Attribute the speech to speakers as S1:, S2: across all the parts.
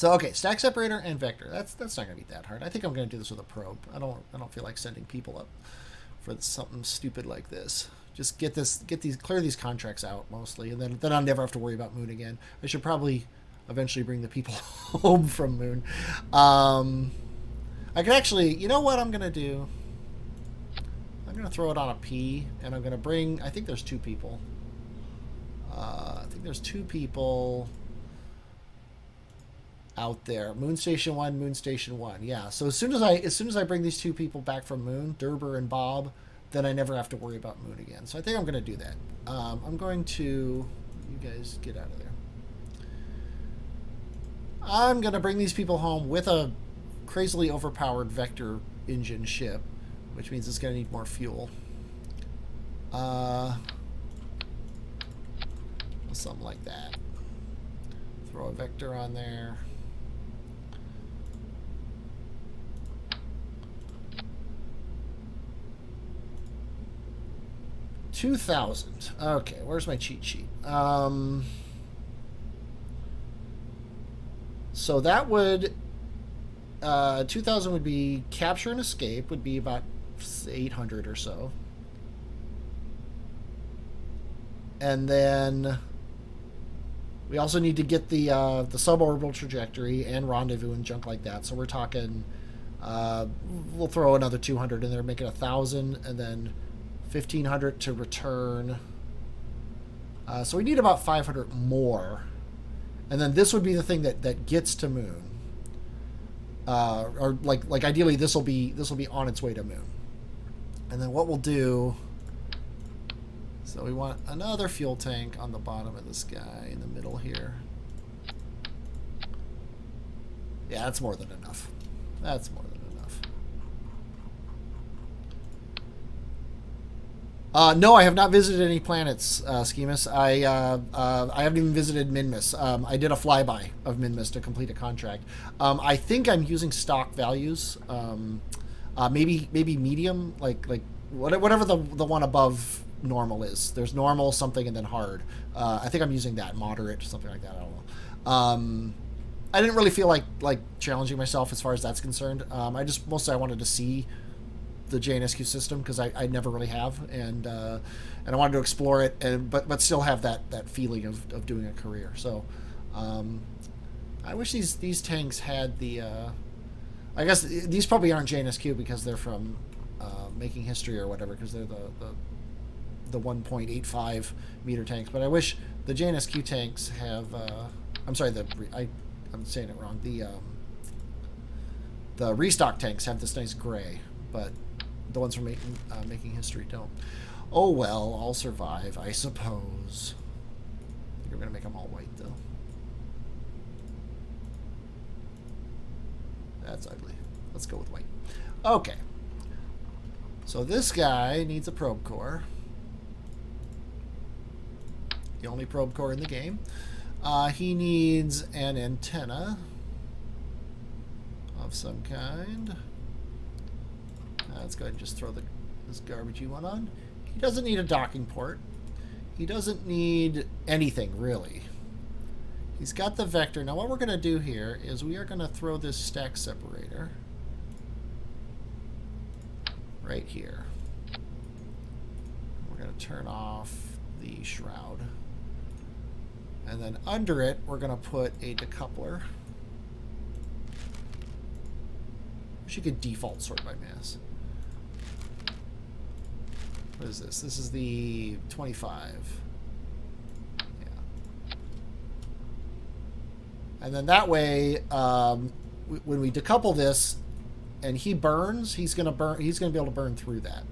S1: So okay, stack separator and vector. That's not gonna be that hard. I think I'm gonna do this with a probe. I don't feel like sending people up for something stupid like this. Just clear these contracts out mostly, and then I'll never have to worry about Moon again. I should probably eventually bring the people home from Moon. I could actually, you know what I'm gonna do? I'm gonna throw it on a P, and I'm gonna bring. I think there's two people. I think there's two people out there. Moon Station 1, Moon Station 1. Yeah. So as soon as I bring these two people back from Moon, Derber and Bob, then I never have to worry about Moon again. So I think I'm going to do that. I'm going to you guys get out of there. I'm going to bring these people home with a crazily overpowered vector engine ship, which means it's going to need more fuel. Something like that. Throw a vector on there. $2,000. Okay, where's my cheat sheet? So that would 2,000 would be capture and escape would be about 800 or so, and then we also need to get the suborbital trajectory and rendezvous and junk like that. So we're talking we'll throw another 200 in there, make it 1,000, and then 1,500 to return. So we need about 500 more, and then this would be the thing that gets to Moon, or like ideally this will be on its way to Moon, and then what we'll do. So we want another fuel tank on the bottom of this guy in the middle here. Yeah, that's more than enough. That's more than enough. No, I have not visited any planets, Schemus. I haven't even visited Minmus. I did a flyby of Minmus to complete a contract. I think I'm using stock values. Maybe medium, like whatever the one above normal is. There's normal, something, and then hard. I think I'm using that, moderate, something like that. I don't know. I didn't really feel like challenging myself as far as that's concerned. I wanted to see the JNSQ system because I never really have, and I wanted to explore it, but still have that feeling of doing a career. So I wish these tanks had the. I guess these probably aren't JNSQ because they're from Making History or whatever, because they're the 1.85 meter tanks. But I wish the JNSQ tanks have. I'm sorry, I'm saying it wrong. The restock tanks have this nice gray, but the ones from Making History don't. Oh well, I'll survive, I suppose. I think we're gonna make them all white though. That's ugly. Let's go with white. Okay. So this guy needs a probe core. The only probe core in the game. He needs an antenna of some kind. Let's go ahead and just throw this garbagey one on. He doesn't need a docking port. He doesn't need anything, really. He's got the vector. Now what we're going to do here is we are going to throw this stack separator right here. We're going to turn off the shroud. And then under it, we're going to put a decoupler. Wish you could default sort by mass. What is this? This is the 25. Yeah. And then that way, when we decouple this, and he burns, he's gonna be able to burn through that,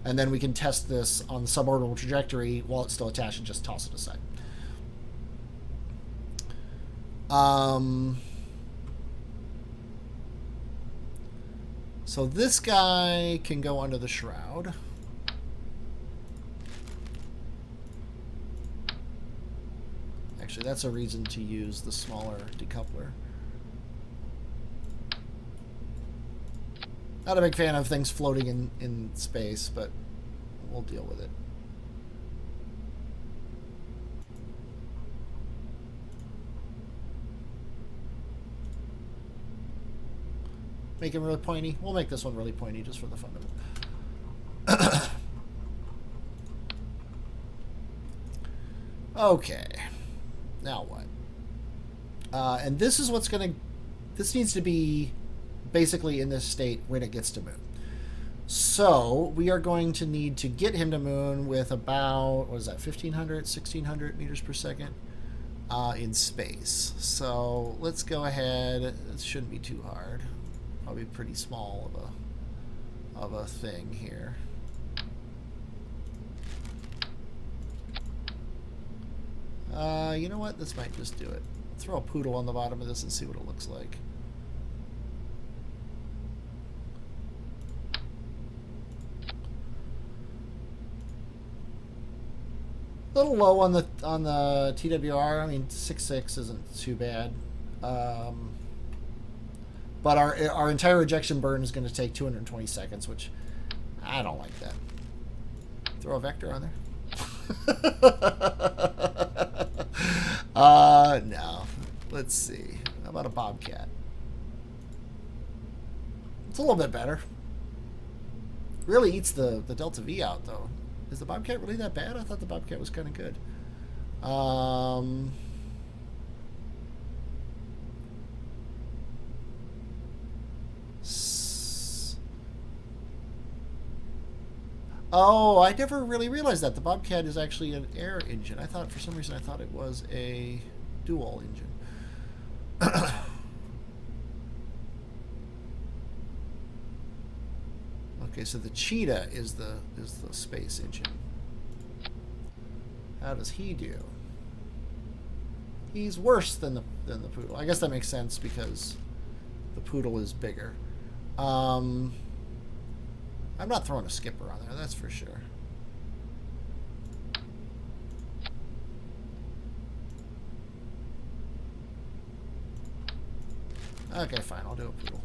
S1: and then we can test this on the suborbital trajectory while it's still attached and just toss it aside. So this guy can go under the shroud. Actually, that's a reason to use the smaller decoupler. Not a big fan of things floating in space, but we'll deal with it. Make him really pointy. We'll make this one really pointy just for the fun of it. Okay. Now what? And this is what's going to... This needs to be basically in this state when it gets to moon. So we are going to need to get him to moon with about, what is that, 1,500, 1,600 meters per second in space. So let's go ahead. It shouldn't be too hard. Probably pretty small of a thing here. You know what? This might just do it. Throw a poodle on the bottom of this and see what it looks like. A little low on the TWR. I mean, 6.6 isn't too bad. But our entire ejection burn is going to take 220 seconds, which I don't like that. Throw a vector on there. No. Let's see. How about a bobcat? It's a little bit better. Really eats the delta V out, though. Is the bobcat really that bad? I thought the bobcat was kind of good. Oh, I never really realized that. The bobcat is actually an air engine. I thought, for some reason, I thought it was a dual engine. Okay, so the cheetah is the space engine. How does he do? He's worse than the poodle. I guess that makes sense because the poodle is bigger. I'm not throwing a skipper on there, that's for sure. Okay, fine, I'll do a poodle.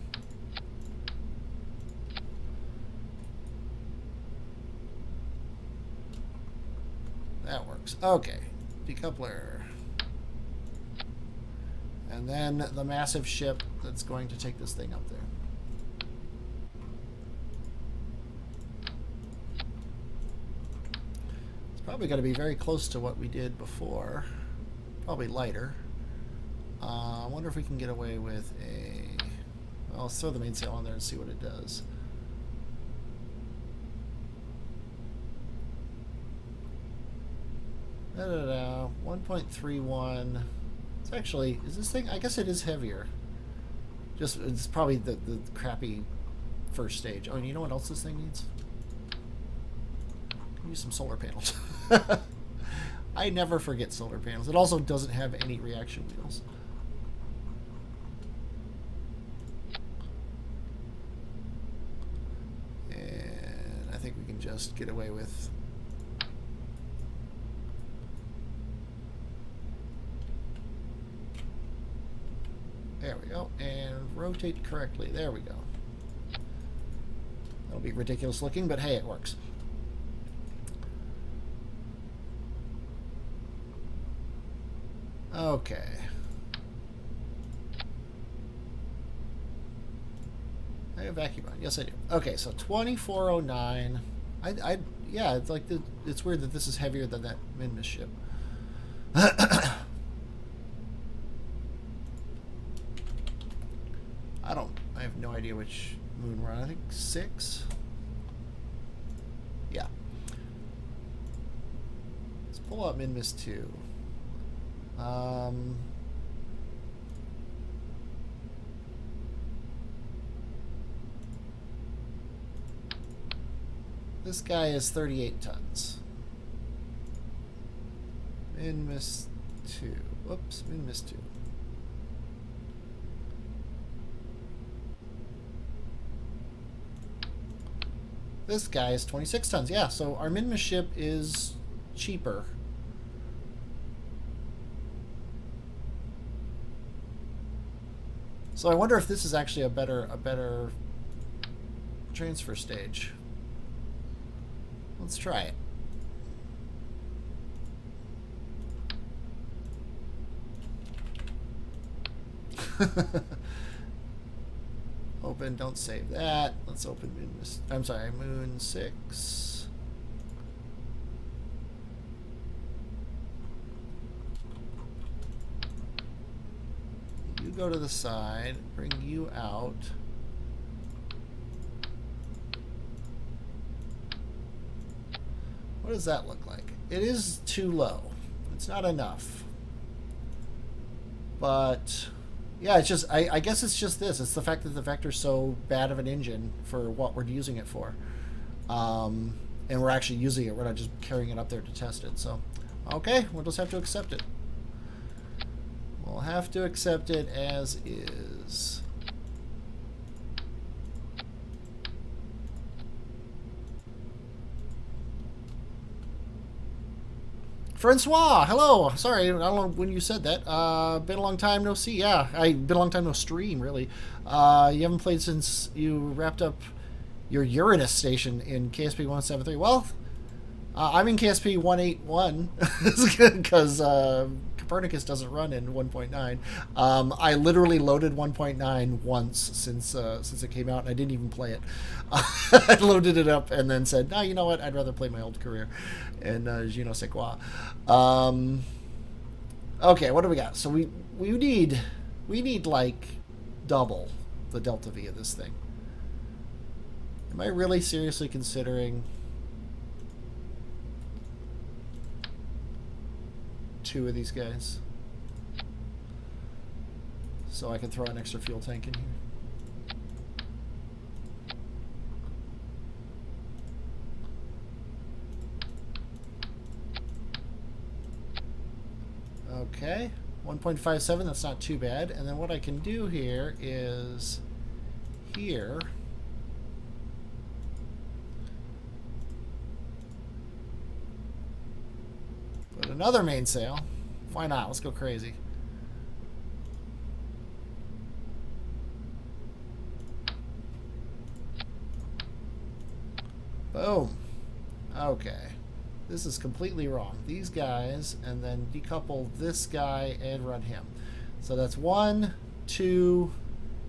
S1: That works. Okay, decoupler. And then the massive ship that's going to take this thing up there. It's probably going to be very close to what we did before. Probably lighter. I wonder if we can get away with a... Well, let's throw the mainsail on there and see what it does. Da, da, da, 1.31. It's actually, is this thing, I guess it is heavier. Just, it's probably the crappy first stage. Oh, and you know what else this thing needs? Use some solar panels. I never forget solar panels. It also doesn't have any reaction wheels. And I think we can just get away with... There we go. And rotate correctly. There we go. That'll be ridiculous looking, but hey, it works. Okay. I have vacuum on. Yes, I do. Okay, so 2409. Yeah, it's like it's weird that this is heavier than that Minmus ship. I have no idea which moon we're on. I think 6. Yeah. Let's pull out Minmus 2. This guy is 38 tons. Minmus 2. Whoops, Minmus 2. This guy is 26 tons. Yeah, so our Minmus ship is cheaper. So I wonder if this is actually a better transfer stage. Let's try it. Open, don't save that. Let's open I'm sorry, Moon 6. You go to the side, bring you out. What does that look like? It is too low. It's not enough. But yeah, it's just I guess it's just this. It's the fact that the Vector's so bad of an engine for what we're using it for. And we're actually using it. We're not just carrying it up there to test it. So, okay, we'll just have to accept it. We'll have to accept it as is. Francois, hello. Sorry, I don't know when you said that. Been a long time no see. Yeah, been a long time no stream, really. You haven't played since you wrapped up your Uranus station in KSP 173. Well, I'm in KSP 181 because Copernicus doesn't run in 1.9. I literally loaded 1.9 once since it came out, and I didn't even play it. I loaded it up and then said, no, you know what? I'd rather play my old career. And je ne sais quoi. Okay, what do we got? So we need like double the delta V of this thing. Am I really seriously considering 2 of these guys so I can throw an extra fuel tank in here? Okay, 1.57, that's not too bad. And then what I can do here is here. Put another mainsail. Why not? Let's go crazy. Boom. Okay. This is completely wrong. These guys, and then decouple this guy and run him. So that's 1, 2.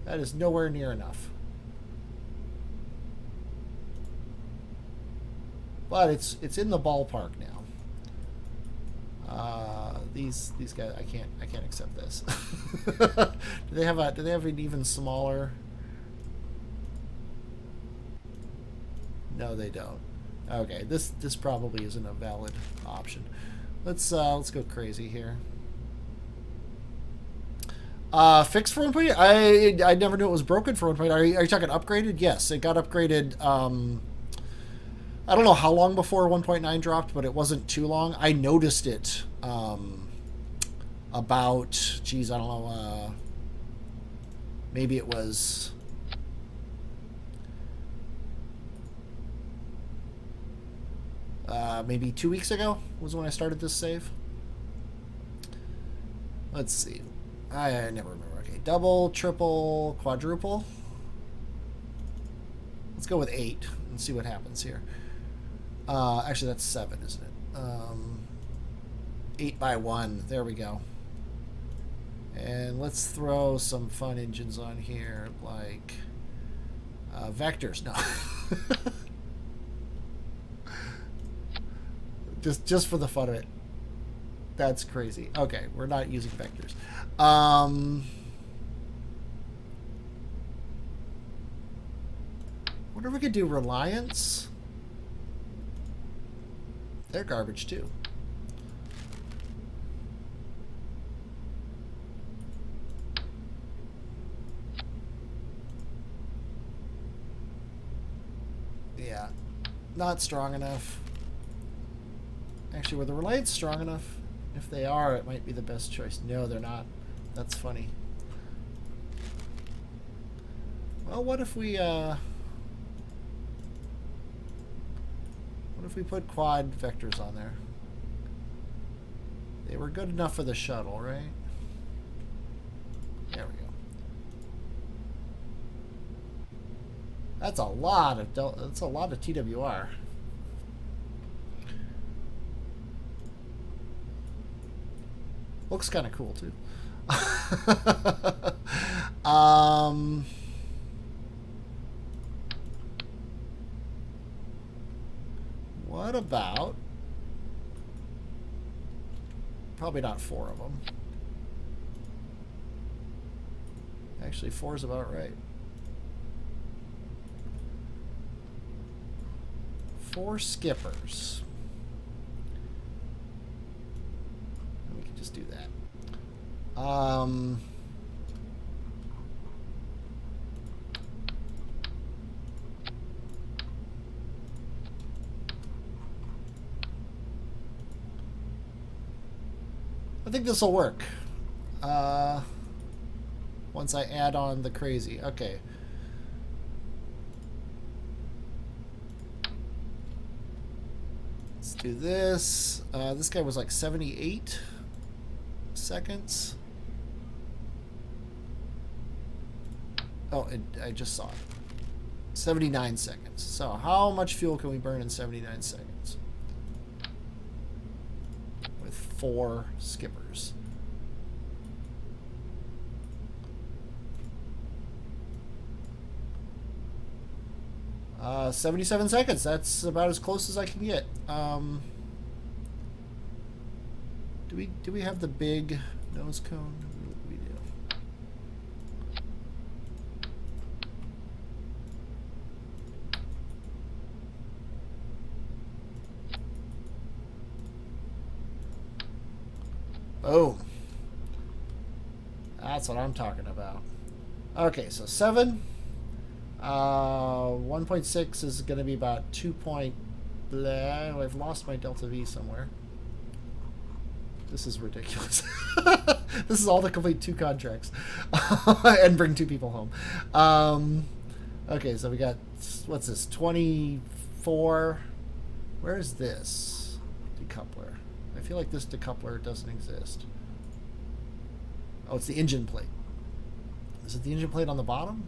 S1: That is nowhere near enough. But it's in the ballpark now. These guys, I can't accept this. do they have an even smaller? No, they don't. Okay, this probably isn't a valid option. Let's go crazy here. Fixed for 1.8? I never knew it was broken for 1.8. Are you talking upgraded? Yes, it got upgraded. I don't know how long before 1.9 dropped, but it wasn't too long. I noticed it about, geez, I don't know, maybe it was maybe 2 weeks ago was when I started this save. Let's see. I never remember. Okay, double, triple, quadruple. Let's go with 8 and see what happens here. Actually, that's 7, isn't it? 8 by 1. There we go. And let's throw some fun engines on here, like vectors. No. just for the fun of it. That's crazy. Okay, we're not using vectors. Wonder if we could do Reliance. They're garbage too. Yeah, not strong enough. Actually, were the Reliance strong enough? If they are, it might be the best choice. No, they're not. That's funny. Well, what if we put quad vectors on there? They were good enough for the shuttle, right? There we go. That's a lot of TWR. Looks kind of cool too. about... Probably not 4 of them. Actually, 4 is about right. 4 skippers. We can just do that. I think this will work. Once I add on the crazy. Okay. Let's do this. This guy was like 78 seconds. Oh, I just saw it. 79 seconds. So how much fuel can we burn in 79 seconds? With 4 skippers. Uh, 77 seconds. That's about as close as I can get. Do we have the big nose cone? We do. Boom. That's what I'm talking about. Okay, so 7. 1.6 is going to be about 2 point... Blah. I've lost my delta V somewhere. This is ridiculous. This is all to complete 2 contracts. And bring 2 people home. Okay, so we got... What's this? 24... Where is this decoupler? I feel like this decoupler doesn't exist. Oh, it's the engine plate. Is it the engine plate on the bottom?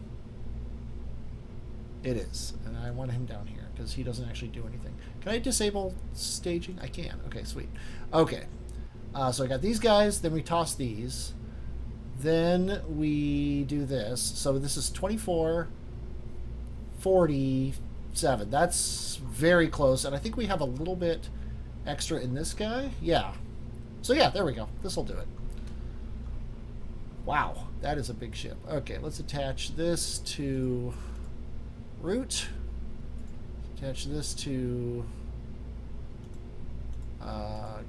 S1: It is. And I want him down here because he doesn't actually do anything. Can I disable staging? I can. Okay, sweet. Okay. So I got these guys. Then we toss these. Then we do this. So this is 24, 47. That's very close. And I think we have a little bit extra in this guy. Yeah. So yeah, there we go. This will do it. Wow. That is a big ship. Okay, let's attach this to... root. Attach this to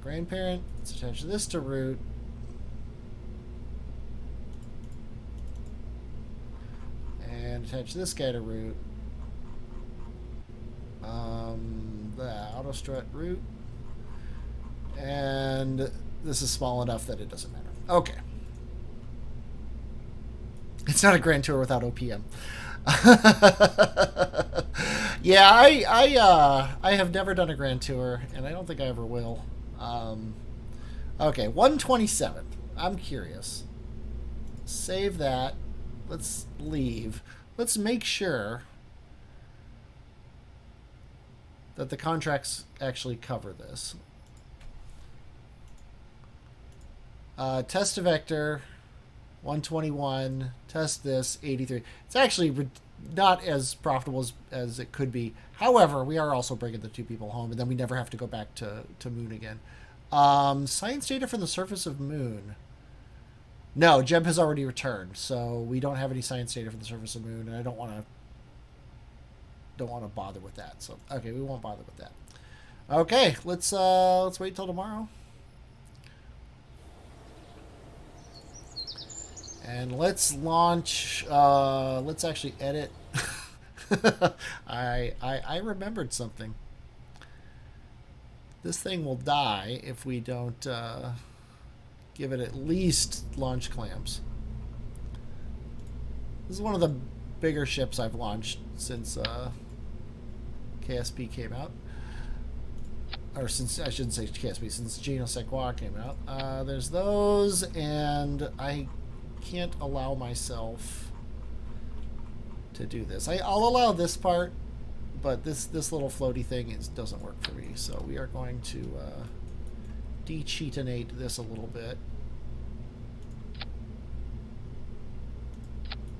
S1: grandparent. Let's attach this to root. And attach this guy to root. The auto strut root. And this is small enough that it doesn't matter. Okay. It's not a Grand Tour without OPM. Yeah, I have never done a Grand Tour, and I don't think I ever will. Okay, 127. I'm curious. Save that. Let's leave. Let's make sure that the contracts actually cover this. Test a vector. 121. Test this. 83. It's actually not as profitable as it could be. However, we are also bringing the 2 people home, and then we never have to go back to Moon again. Science data from the surface of Moon. No, Jeb has already returned, so we don't have any science data from the surface of Moon, and I don't want to bother with that. So okay, we won't bother with that. Okay, let's wait till tomorrow. And let's launch, let's actually edit. I remembered something. This thing will die if we don't give it at least launch clamps. This is one of the bigger ships I've launched since KSP came out. Or since, I shouldn't say KSP, since Geno Sequoia came out. There's those, and I can't allow myself to do this. I'll allow this part, but this little floaty thing doesn't work for me. So we are going to de-cheatinate this a little bit.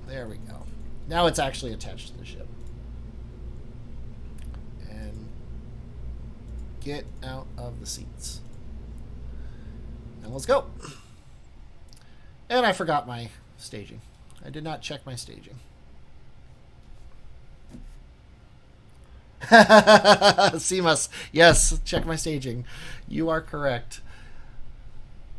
S1: There we go. Now it's actually attached to the ship. And Get out of the seats. And let's go. And I forgot my staging. I did not check my staging. CMUS. Yes, check my staging. You are correct.